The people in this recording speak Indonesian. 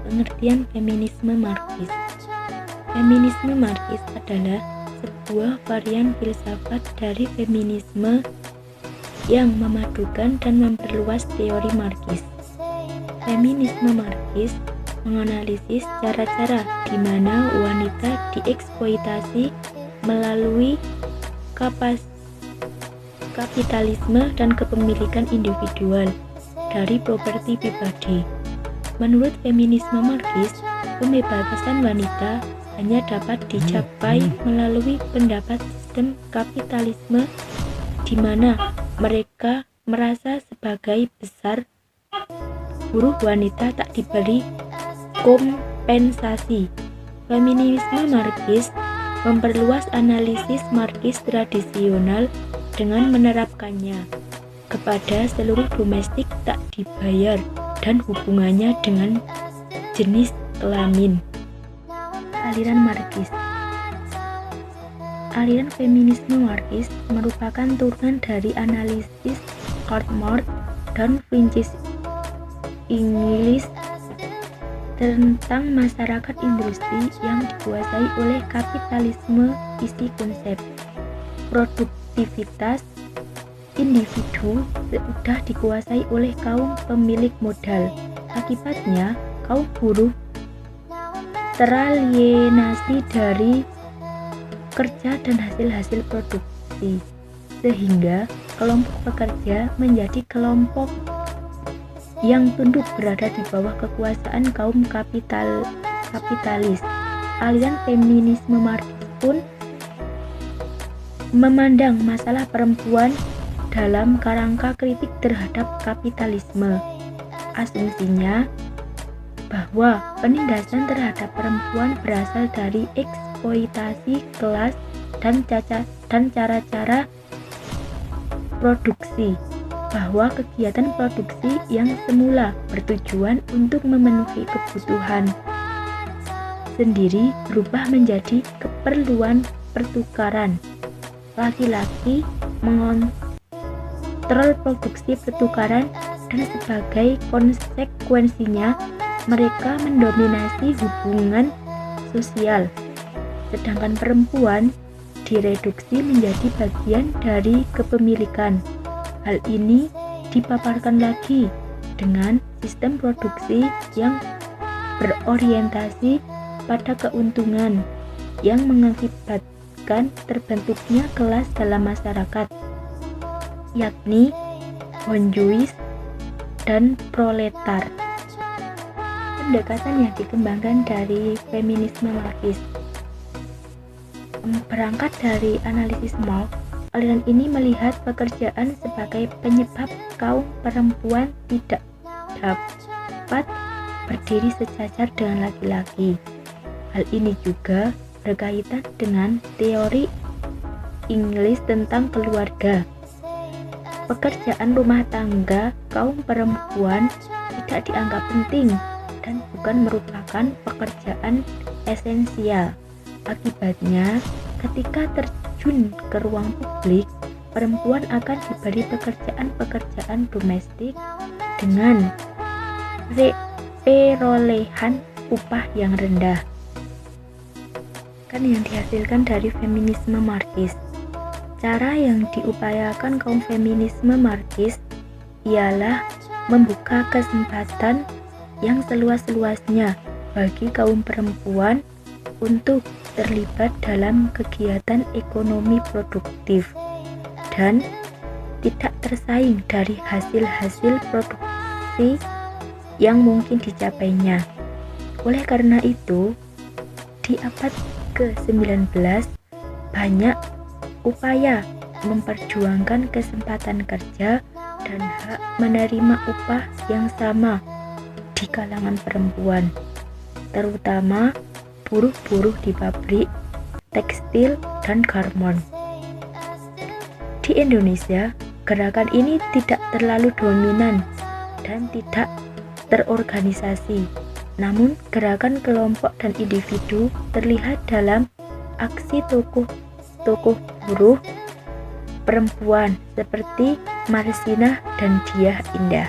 Pengertian feminisme Marxis. Feminisme Marxis adalah sebuah varian filsafat dari feminisme yang memadukan dan memperluas teori Marxis. Feminisme Marxis menganalisis cara-cara di mana wanita dieksploitasi melalui kapitalisme dan kepemilikan individual dari properti pribadi. Menurut feminisme Marxis, pembebasan wanita hanya dapat dicapai melalui pendapat sistem kapitalisme di mana mereka merasa sebagai besar buruh wanita tak diberi kompensasi. Feminisme Marxis memperluas analisis Marxis tradisional dengan menerapkannya kepada seluruh domestik tak dibayar dan hubungannya dengan jenis kelamin. Aliran Marxis. Aliran feminisme Marxis merupakan turunan dari analisis Karl Marx dan Friedrich Engels tentang masyarakat industri yang dikuasai oleh kapitalisme. Isi konsep produktivitas individu sudah dikuasai oleh kaum pemilik modal. Akibatnya, kaum buruh teralienasi dari kerja dan hasil-hasil produksi, sehingga kelompok pekerja menjadi kelompok yang tunduk berada di bawah kekuasaan kaum kapitalis. Aliran feminisme Marxis pun memandang masalah perempuan dalam kerangka kritik terhadap kapitalisme. Asumsinya bahwa penindasan terhadap perempuan berasal dari eksploitasi kelas dan cara-cara produksi, bahwa kegiatan produksi yang semula bertujuan untuk memenuhi kebutuhan sendiri berubah menjadi keperluan pertukaran. Laki-laki mengontrol produksi pertukaran dan sebagai konsekuensinya mereka mendominasi hubungan sosial, sedangkan perempuan direduksi menjadi bagian dari kepemilikan. Hal ini dipaparkan lagi dengan sistem produksi yang berorientasi pada keuntungan yang mengakibatkan terbentuknya kelas dalam masyarakat, yakni bourgeois dan proletar. Pendekatan yang dikembangkan dari feminisme Marxis berangkat dari analisis Marx. Aliran ini melihat pekerjaan sebagai penyebab kaum perempuan tidak dapat berdiri sejajar dengan laki-laki. Hal ini juga berkaitan dengan teori Engels tentang keluarga. Pekerjaan rumah tangga kaum perempuan tidak dianggap penting dan bukan merupakan pekerjaan esensial. Akibatnya, ketika terjun ke ruang publik, perempuan akan diberi pekerjaan-pekerjaan domestik dengan perolehan upah yang rendah. Kan yang dihasilkan dari feminisme Marxis. Cara yang diupayakan kaum feminisme Marxis ialah membuka kesempatan yang seluas-luasnya bagi kaum perempuan untuk terlibat dalam kegiatan ekonomi produktif dan tidak tersaing dari hasil-hasil produksi yang mungkin dicapainya. Oleh karena itu, di abad ke-19 banyak upaya memperjuangkan kesempatan kerja dan hak menerima upah yang sama di kalangan perempuan, terutama buruh-buruh di pabrik, tekstil, dan garmen. Di Indonesia, gerakan ini tidak terlalu dominan dan tidak terorganisasi. Namun, gerakan kelompok dan individu terlihat dalam aksi tokoh buruh perempuan seperti Marsinah dan Diah Indah.